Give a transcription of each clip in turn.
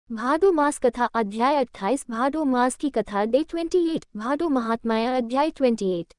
भादो मास कथा अध्याय 28 भादो मास की कथा डे 28 भादो महात्म्य अध्याय 28।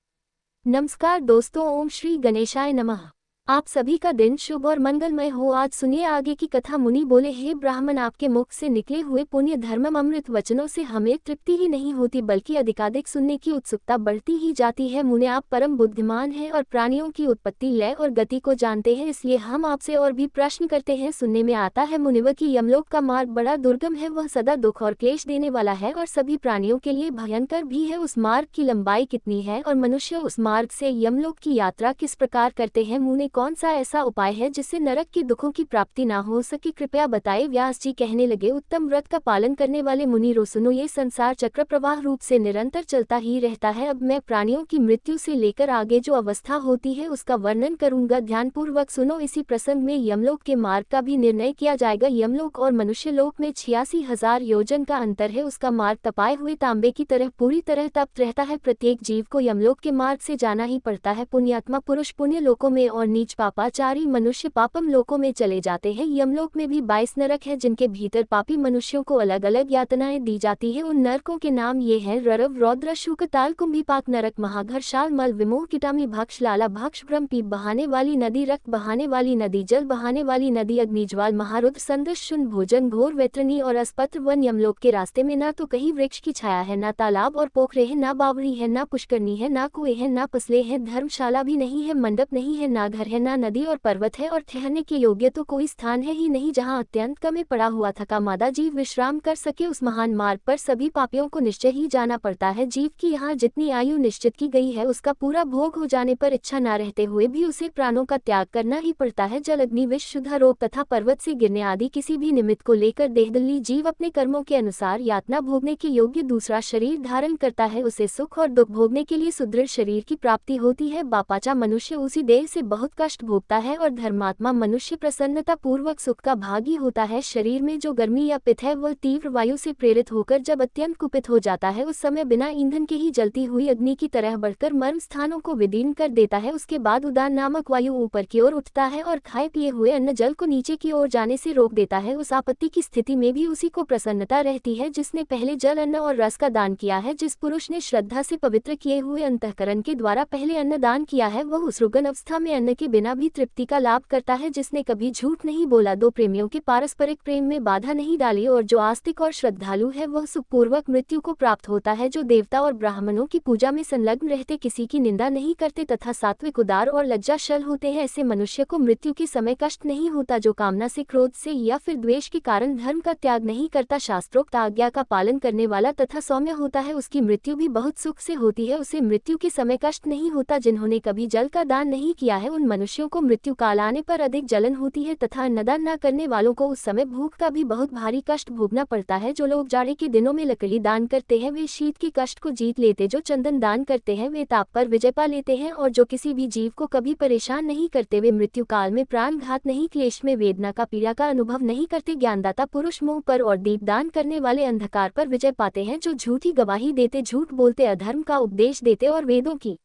नमस्कार दोस्तों, ओम श्री गणेशाय नमः। आप सभी का दिन शुभ और मंगलमय हो। आज सुनिए आगे की कथा। मुनि बोले, हे ब्राह्मण, आपके मुख से निकले हुए पुण्य धर्म अमृत वचनों से हमें तृप्ति ही नहीं होती बल्कि अधिकाधिक सुनने की उत्सुकता बढ़ती ही जाती है। मुने, आप परम बुद्धिमान हैं और प्राणियों की उत्पत्ति, लय और गति को जानते हैं, इसलिए हम आपसे और भी प्रश्न करते हैं। सुनने में आता है मुनिवर की यमलोक का मार्ग बड़ा दुर्गम है, वह सदा दुख और क्लेश देने वाला है और सभी प्राणियों के लिए भयंकर भी है। उस मार्ग की लंबाई कितनी है और मनुष्य उस मार्ग से यमलोक की यात्रा किस प्रकार करते हैं? मुने, कौन सा ऐसा उपाय है जिससे नरक के दुखों की प्राप्ति ना हो सके? कृपया बताए। व्यास जी कहने लगे, उत्तम व्रत का पालन करने वाले मुनि रो, सुनो, ये संसार चक्र प्रवाह रूप से निरंतर चलता ही रहता है। अब मैं प्राणियों की मृत्यु से लेकर आगे जो अवस्था होती है उसका वर्णन करूंगा, ध्यानपूर्वक सुनो। इसी प्रसंग में यमलोक के मार्ग का भी निर्णय किया जाएगा। यमलोक और मनुष्य लोक में 86,000 योजन का अंतर है। उसका मार्ग तपाए हुए तांबे की तरह पूरी तरह तप्त रहता है। प्रत्येक जीव को यमलोक के मार्ग से जाना ही पड़ता है। पुण्यात्मा पुरुष पुण्य लोकों में और नीच पापाचारी मनुष्य पापम लोकों में चले जाते हैं। यमलोक में भी 22 नरक है जिनके भीतर पापी मनुष्यों को अलग अलग यातनाएं दी जाती है। उन नरकों के नाम ये हैं: ररव, रौद्र, शुक, ताल, कुंभीपाक नरक, महाघर, शाल, मल, विमोह, किटामी, भक्ष, लाला भक्ष, ब्रह्म, पीप बहाने वाली नदी, रक्त बहाने वाली नदी, जल बहाने वाली नदी, अग्निज्वाल, महारुद्र, संदृश, शून्य भोजन, घोर वैतरणी और अस्पत्र वन। यमलोक के रास्ते में ना तो कहीं वृक्ष की छाया है, ना तालाब और पोखरे है, ना बावड़ी है, ना पुष्करणी है, ना कुएं है, ना पसले है, धर्मशाला भी नहीं है, मंडप नहीं है, ना घर है, ना नदी और पर्वत है, और ठहरने के योग्य तो कोई स्थान है ही नहीं जहाँ अत्यंत कम पड़ा हुआ थका मादा जीव विश्राम कर सके। उस महान मार्ग पर सभी पापियों को निश्चय ही जाना पड़ता है। जीव की यहाँ जितनी आयु निश्चित की गई है उसका पूरा भोग हो जाने पर इच्छा न रहते हुए भी उसे प्राणों का त्याग करना ही पड़ता है। जल, अग्नि, विष, शुद्ध रोग तथा पर्वत से गिरने आदि किसी भी निमित्त को लेकर देहदली जीव अपने कर्मों के अनुसार यातना भोगने के योग्य दूसरा शरीर धारण करता है। उसे सुख और दुख भोगने के लिए सुदृढ़ शरीर की प्राप्ति होती है। बापाचा मनुष्य उसी देह से बहुत कष्ट भोगता है और धर्मात्मा मनुष्य प्रसन्नता पूर्वक सुख का भागी होता है। शरीर में जो गर्मी या पित्त है वह तीव्र वायु से प्रेरित होकर जब अत्यंत कुपित हो जाता है उस समय बिना ईंधन के ही जलती हुई अग्नि की तरह बढ़कर मर्म स्थानों को विदीर्ण कर देता है। उसके बाद उदान नामक वायु ऊपर की ओर उठता है और खाए पिए हुए अन्न जल को नीचे की ओर जाने से रोक देता है। उस आपत्ति की स्थिति में भी उसी को प्रसन्नता रहती है जिसने पहले जल, अन्न और रस का दान किया है। जिस पुरुष ने श्रद्धा से पवित्र किए हुए अंतःकरण के द्वारा पहले अन्न दान किया है वह उस रुग्ण अवस्था में अन्न के बिना भी तृप्ति का लाभ करता है। जिसने कभी झूठ नहीं बोला, दो प्रेमियों के पारस्परिक प्रेम में बाधा नहीं डाली और जो आस्तिक और श्रद्धालु है वह सुखपूर्वक मृत्यु को प्राप्त होता है। जो देवता और ब्राह्मणों की पूजा में संलग्न रहते, किसी की निंदा नहीं करते तथा सात्विक, उदार और लज्जाशल होते हैं, ऐसे मनुष्य को मृत्यु के समय कष्ट नहीं होता। जो कामना से, क्रोध से या फिर द्वेष के कारण धर्म का त्याग नहीं करता, शास्त्रोक्त आज्ञा का पालन करने वाला तथा सौम्य होता है, उसकी मृत्यु भी बहुत सुख से होती है, उसे मृत्यु के समय कष्ट नहीं होता। जिन्होंने कभी जल का दान नहीं किया है उन मनुष्यों को मृत्यु काल आने पर अधिक जलन होती है तथा अन्नदान न करने वालों को उस समय भूख का भी बहुत भारी कष्ट भोगना पड़ता है। जो लोग जाड़े के दिनों में लकड़ी दान करते हैं वे शीत के कष्ट को जीत लेते, जो चंदन दान करते हैं वे ताप पर विजय पा लेते हैं, और जो किसी भी जीव को कभी परेशान नहीं करते वे मृत्यु काल में प्राण घात नहीं, क्लेश में, वेदना का, पीड़ा का अनुभव नहीं करते। ज्ञानदाता पुरुष मोह पर और दीप दान करने वाले अंधकार पर विजय पाते हैं। जो झूठी गवाही देते, झूठ बोलते, अधर्म का उपदेश देते और वेदों की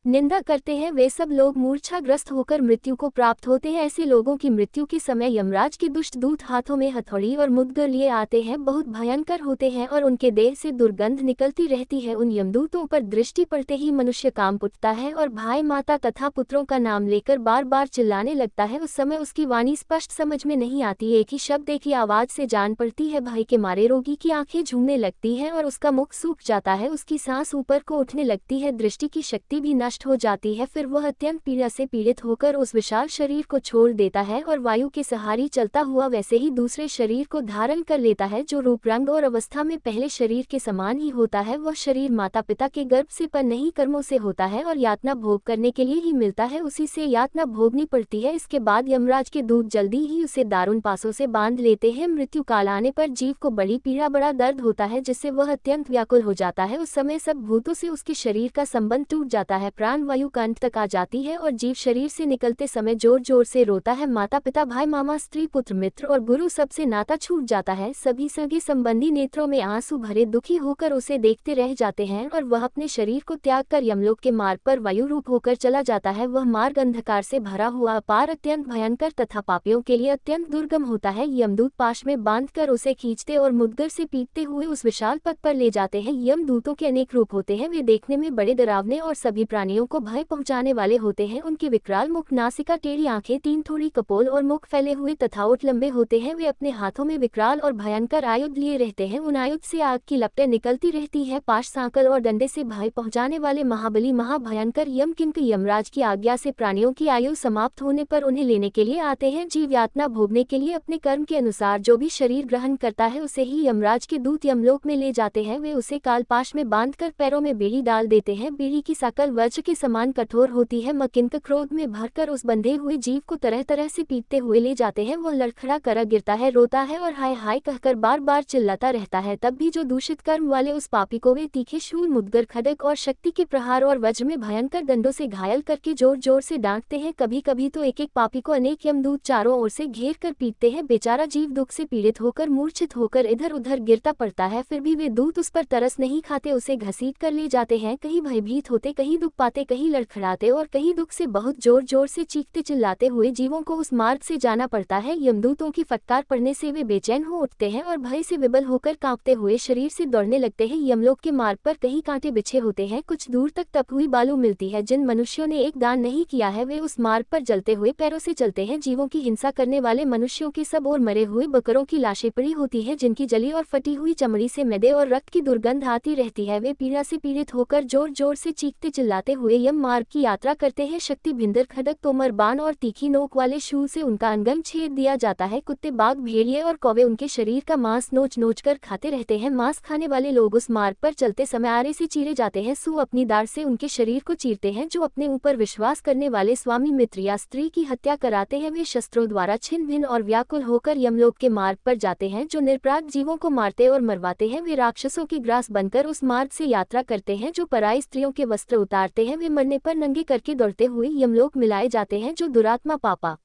निंदा करते हैं वे सब लोग मूर्छाग्रस्त होकर मृत्यु को प्राप्त होते हैं। ऐसे लोगों की मृत्यु के समय यमराज के दुष्ट दूत हाथों में हथौड़ी और मुद्गर लिए आते हैं, बहुत भयंकर होते हैं और उनके देह से दुर्गंध निकलती रहती है। उन यमदूतों पर दृष्टि पड़ते ही मनुष्य कांप उठता है और भाई, माता तथा पुत्रों का नाम लेकर बार बार चिल्लाने लगता है। उस समय उसकी वाणी स्पष्ट समझ में नहीं आती, एक ही शब्द, एक ही आवाज से जान पड़ती है। भय के मारे रोगी की आंखें झूमने लगती हैं और उसका मुख सूख जाता है, उसकी सांस ऊपर को उठने लगती है, दृष्टि की शक्ति भी नष्ट हो जाती है। फिर वह अत्यंत पीड़ा से पीड़ित होकर उस विशाल शरीर को छोड़ देता है और वायु के सहारे चलता हुआ वैसे ही दूसरे शरीर को धारण कर लेता है जो रूप, रंग और अवस्था में पहले शरीर के समान ही होता है। वह शरीर माता पिता के गर्भ से पर नहीं कर्मों से होता है और यातना भोग करने के लिए ही मिलता है, उसी से यातना भोगनी पड़ती है। इसके बाद यमराज के दूत जल्दी ही उसे दारुण पासों से बांध लेते हैं। मृत्यु काल आने पर जीव को बड़ी पीड़ा, बड़ा दर्द होता है जिससे वह अत्यंत व्याकुल हो जाता है। उस समय सब भूतों से उसके शरीर का संबंध टूट जाता है, प्राण वायु कंठ तक आ जाती है और जीव शरीर से निकलते समय जोर जोर से रोता है। माता पिता भाई मामा स्त्री पुत्र मित्र और गुरु सबसे नाता छूट जाता है। सभी सगे संबंधी नेत्रों में आंसू भरे दुखी होकर उसे देखते रह जाते हैं और वह अपने शरीर को त्याग कर यमलोक के मार्ग पर वायु रूप होकर चला जाता है। वह मार्ग अंधकार से भरा हुआ, अपार, अत्यंत भयंकर तथा पापियों के लिए अत्यंत दुर्गम होता है। यमदूत पाश में बांधकर उसे खींचते और मुद्गर से पीटते हुए उस विशाल पथ पर ले जाते हैं। यमदूतों के अनेक रूप होते हैं। वे देखने में बड़े डरावने और सभी प्राणियों को भय पहुंचाने वाले होते हैं। उनके विकराल मुख, नासिका, टेढ़ी आंखें, तीन थोड़ी कपोल और मुख फैले हुए तथा ओठ लंबे होते हैं। वे अपने हाथों में विकराल और भयंकर आयुध लिए रहते हैं। उन आयुध से आग की लपटें निकलती रहती है। पाश, सांकल और डंडे से भय पहुंचाने वाले महाबली महाभयंकर यम किंक यमराज की आज्ञा से प्राणियों की आयु समाप्त होने पर उन्हें लेने के लिए आते हैं। जीव यातना भोगने के लिए अपने कर्म के अनुसार जो भी शरीर ग्रहण करता है उसे ही यमराज के दूत यमलोक में ले जाते हैं। वे उसे कालपाश में बांधकर पैरों में बेड़ी डाल देते हैं। बेड़ी की साकल वज्र के समान कठोर होती है। मकिंक क्रोध में भरकर उस बंधे हुए जीव को तरह तरह से पीटते हुए ले जाते हैं। वह लड़खड़ा कर गिरता है, रोता है और हाय हाय कहकर बार बार चिल्लाता रहता है। तब भी जो दूषित कर्म वाले उस पापी को वे तीखे शूल, मुद्गर, खड्ग और शक्ति के प्रहार और वज्र में भयंकर दंडों से घायल करके जोर जोर से डांटते हैं। कभी कभी तो एक एक पापी को अनेक यमदूत चारों ओर से घेर कर पीटते हैं। बेचारा जीव दुख से पीड़ित होकर मूर्छित होकर इधर उधर गिरता पड़ता है। फिर भी वे दूत उस पर तरस नहीं खाते, उसे घसीट कर ले जाते हैं। कहीं भयभीत होते, कहीं दुख पाते, कहीं लड़खड़ाते और कहीं दुख से बहुत जोर जोर से चीखते चिल्लाते हुए जीवों को उस मार्ग से जाना पड़ता है। यमदूतों की फटकार पड़ने से वे बेचैन हो उठते हैं और भय से विबल होकर कांपते हुए शरीर से दौड़ने लगते हैं। यमलोक के मार्ग पर कहीं कांटे बिछे होते हैं, कुछ दूर तक तप हुई बालू मिलती है। जिन मनुष्यों ने एक दान नहीं किया है वे उस मार्ग पर जलते हुए पैरों से चलते हैं। जीवों की हिंसा करने वाले मनुष्यों के सब और मरे हुए बकरों की लाशें पड़ी होती है, जिनकी जली और फटी हुई चमड़ी से मैदे और रक्त की दुर्गंध आती रहती है। वे पीड़ा से पीड़ित होकर जोर जोर से चीखते चिल्लाते हुए यम मार्ग की यात्रा करते हैं। शक्ति, भिंदर, खड्ग, तोमर, बाण और तीखी नोक वाले शूल से उनका अंगम छेद दिया जाता है। कुत्ते, बाघ, भेड़िए और कौवे उनके शरीर का मांस नोच नोच कर खाते रहते हैं। मांस खाने वाले लोग उस मार्ग पर चलते समय आरे से चीरे जाते हैं। सू अपनी दाढ़ से उनके शरीर को चीरते हैं। जो अपने ऊपर विश्वास करने वाले स्वामी, मित्र या स्त्री की हत्या कराते हैं वे शस्त्रों द्वारा छिन्न भिन्न और व्याकुल होकर यमलोक के मार्ग पर जाते हैं। जो निरपराध जीवों को मारते और मरवाते हैं वे राक्षसों की ग्रास बनकर उस मार्ग से यात्रा करते हैं। जो पराई स्त्रियों के वस्त्र उतारते हैं वे मरने पर नंगे करके दौड़ते हुए यमलोक मिलाए जाते हैं। जो दुरात्मा, पापा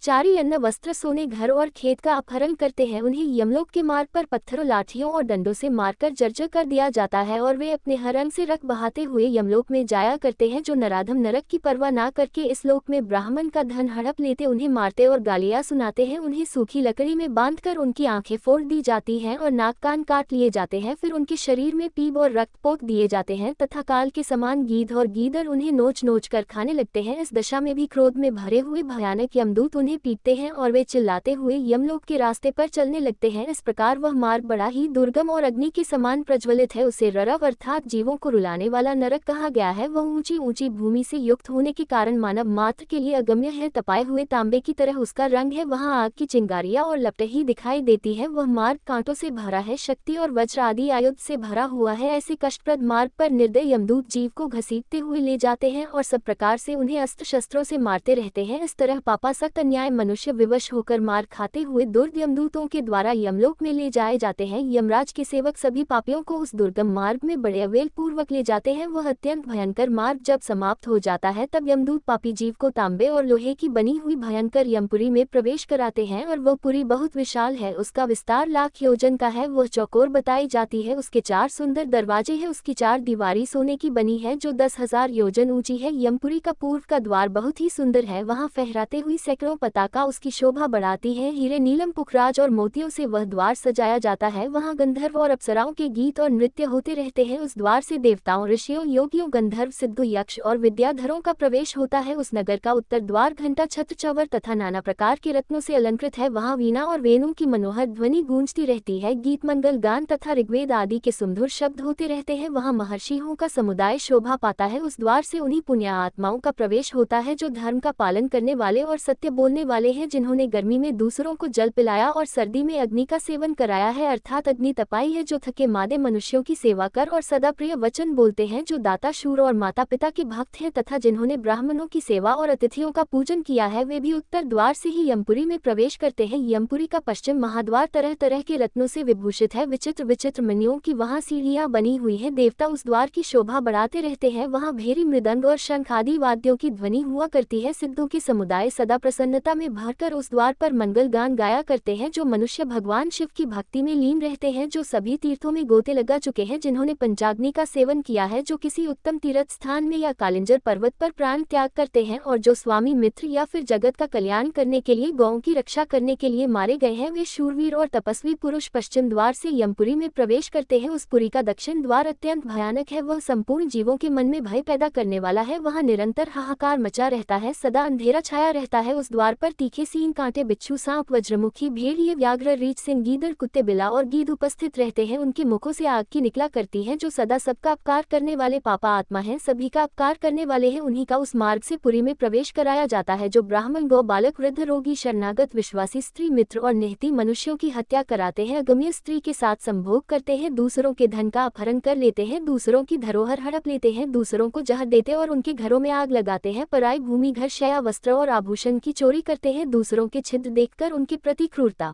चारी, अन्न, वस्त्र, सोने, घर और खेत का अपहरण करते हैं उन्हें यमलोक के मार्ग पर पत्थरों, लाठियों और डंडों से मारकर जर्जर कर दिया जाता है और वे अपने हरण से रक्त बहाते हुए यमलोक में जाया करते हैं। जो नराधम नरक की परवाह ना करके इस लोक में ब्राह्मण का धन हड़प लेते उन्हें मारते और गालियां सुनाते हैं। उन्हें सूखी लकड़ी में बांधकर उनकी आंखें फोड़ दी जाती हैं और नाक कान काट लिए जाते हैं। फिर उनके शरीर में पीप और रक्त पोत दिए जाते हैं तथा काल के समान गीध और गीदड़ उन्हें नोच नोच कर खाने लगते हैं। इस दशा में भी क्रोध में भरे हुए भयानक यमदूत उन्हें पीटते हैं और वे चिल्लाते हुए यमलोक के रास्ते पर चलने लगते हैं। इस प्रकार वह मार्ग बड़ा ही दुर्गम और अग्नि के समान प्रज्वलित है। उसे ररव अर्थात जीवों को रुलाने वाला नरक कहा गया है। वह ऊंची ऊंची भूमि से युक्त होने के कारण मानव मात्र के लिए अगम्य है। तपाए हुए तांबे की तरह उसका रंग है। वहाँ आग की चिंगारियां और लपटें ही दिखाई देती है। वह मार्ग कांटों से भरा है, शक्ति और वज्र आदि आयुध से भरा हुआ है। ऐसे कष्टप्रद मार्ग पर निर्दय यमदूत जीव को घसीटते हुए ले जाते हैं और सब प्रकार से उन्हें अस्त्र शस्त्रों से मारते रहते हैं। इस तरह पापासक्त अन्याय मनुष्य विवश होकर मार खाते हुए दुर्द यमदूतों के द्वारा यमलोक में ले जाए जाते हैं। यमराज के सेवक सभी पापियों को उस दुर्गम मार्ग में बड़े अवेल पूर्वक ले जाते हैं। वह अत्यंत भयंकर मार्ग जब समाप्त हो जाता है तब यमदूत पापी जीव को तांबे और लोहे की बनी हुई भयंकर यमपुरी में प्रवेश कराते हैं और वह पुरी बहुत विशाल है। उसका विस्तार लाख योजन का है। वह चौकोर बताई जाती है। उसके 4 सुंदर दरवाजे हैं। उसकी 4 दीवारी सोने की बनी है जो 10,000 योजन ऊंची है। यमपुरी का पूर्व का द्वार बहुत ही सुंदर है। वहाँ फहराते हुई सैकड़ों पताका उसकी शोभा बढ़ाती है। हीरे, नीलम, पुखराज और मोतियों से वह द्वार सजाया जाता है। वहाँ गंधर्व और अप्सराओं के गीत और नृत्य होते रहते हैं। उस द्वार से देवताओं, ऋषियों, योगियों, गंधर्व, सिद्धों, यक्ष और विद्याधरों का प्रवेश होता है। उस नगर का उत्तर द्वार घंटा, छत्र, चंवर तथा नाना प्रकार के रत्नों से अलंकृत है। वहाँ वीणा और वेणु की मनोहर ध्वनि गूंजती रहती है। गीत, मंगल गान तथा ऋग्वेद आदि के सुमधुर शब्द होते रहते हैं। वहाँ महर्षियों का समुदाय शोभा पाता है। उस द्वार से उन्हीं पुण्य आत्माओं का प्रवेश होता है जो धर्म का पालन करने वाले और सत्य बोलने बोलने वाले हैं जिन्होंने गर्मी में दूसरों को जल पिलाया और सर्दी में अग्नि का सेवन कराया है, अर्थात अग्नि तपाई है, जो थके मादे मनुष्यों की सेवा कर और सदा प्रिय वचन बोलते हैं, जो दाता शूर और माता पिता के भक्त हैं तथा जिन्होंने ब्राह्मणों की सेवा और अतिथियों का पूजन किया है, वे भी उत्तर द्वार से ही यमपुरी में प्रवेश करते हैं। यमपुरी का पश्चिम महाद्वार तरह तरह के रत्नों से विभूषित है, विचित्र विचित्र मणियों की वहाँ सीढ़ियाँ बनी हुई है। देवता उस द्वार की शोभा बढ़ाते रहते हैं, वहाँ भेरी मृदंग और शंख आदि वाद्यों की ध्वनि हुआ करती है। सिद्धों के समुदाय सदा प्रसन्नता में भरकर उस द्वार पर मंगल गान गाया करते हैं। जो मनुष्य भगवान शिव की भक्ति में लीन रहते हैं, जो सभी तीर्थों में गोते लगा चुके हैं, जिन्होंने पंचाग्नि का सेवन किया है, जो किसी उत्तम तीर्थ स्थान में या कालिंजर पर्वत पर प्राण त्याग करते हैं, और जो स्वामी मित्र या फिर जगत का कल्याण करने के लिए गौओं की रक्षा करने के लिए मारे गए हैं, वे शूरवीर और तपस्वी पुरुष पश्चिम द्वार से यमपुरी में प्रवेश करते हैं। उस पुरी का दक्षिण द्वार अत्यंत भयानक है, वह संपूर्ण जीवों के मन में भय पैदा करने वाला है, वहाँ निरंतर हाहाकार मचा रहता है, सदा अंधेरा छाया रहता है। उस द्वार पर तीखे सींग, कांटे, बिच्छू, सांप, वज्रमुखी, भेड़िए, व्याघ्र, रीछ, सिंह, गीदड़, कुत्ते, बिला और गीध उपस्थित रहते हैं। उनके मुखों से आग की निकला करती है, जो सदा सबका अपकार करने वाले पापा आत्मा हैं, सभी का अपकार करने वाले हैं, उन्हीं का उस मार्ग से पुरी में प्रवेश कराया जाता है। जो ब्राह्मण, गौ, बालक, वृद्ध, रोगी, शरणागत, विश्वासी, स्त्री, मित्र और निहती मनुष्यों की हत्या कराते हैं, अगम्य स्त्री के साथ संभोग करते हैं, दूसरों के धन का अपहरण कर लेते हैं, दूसरों की धरोहर हड़प लेते हैं, दूसरों को जहर देते और उनके घरों में आग लगाते हैं, पराई भूमि, घर, शया, वस्त्र और आभूषण की चोरी करते हैं, दूसरों के छिद्र देखकर उनके प्रति क्रूरता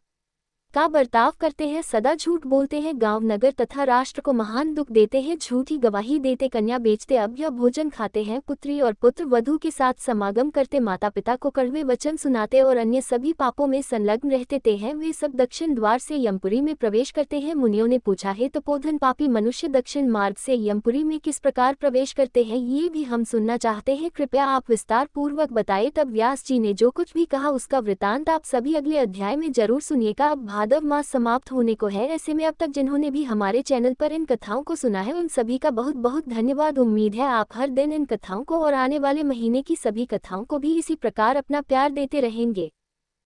का बर्ताव करते हैं, सदा झूठ बोलते हैं, गांव, नगर तथा राष्ट्र को महान दुख देते हैं, झूठी गवाही देते, कन्या बेचते, अभ्य भोजन खाते हैं, पुत्री और पुत्र वधू के साथ समागम करते, माता पिता को कड़वे वचन सुनाते और अन्य सभी पापों में संलग्न रहते हैं। वे सब दक्षिण द्वार से यमपुरी में प्रवेश करते हैं। मुनियों ने पूछा है, तपोधन पापी मनुष्य दक्षिण मार्ग से यमपुरी में किस प्रकार प्रवेश करते हैं, ये भी हम सुनना चाहते हैं, कृपया आप विस्तार पूर्वक बताइए। तब व्यास जी ने जो कुछ भी कहा उसका वृतांत आप सभी अगले अध्याय में जरूर सुनिएगा। अब भादव मास समाप्त होने को है, ऐसे में अब तक जिन्होंने भी हमारे चैनल पर इन कथाओं को सुना है, उन सभी का बहुत बहुत धन्यवाद। उम्मीद है आप हर दिन इन कथाओं को और आने वाले महीने की सभी कथाओं को भी इसी प्रकार अपना प्यार देते रहेंगे।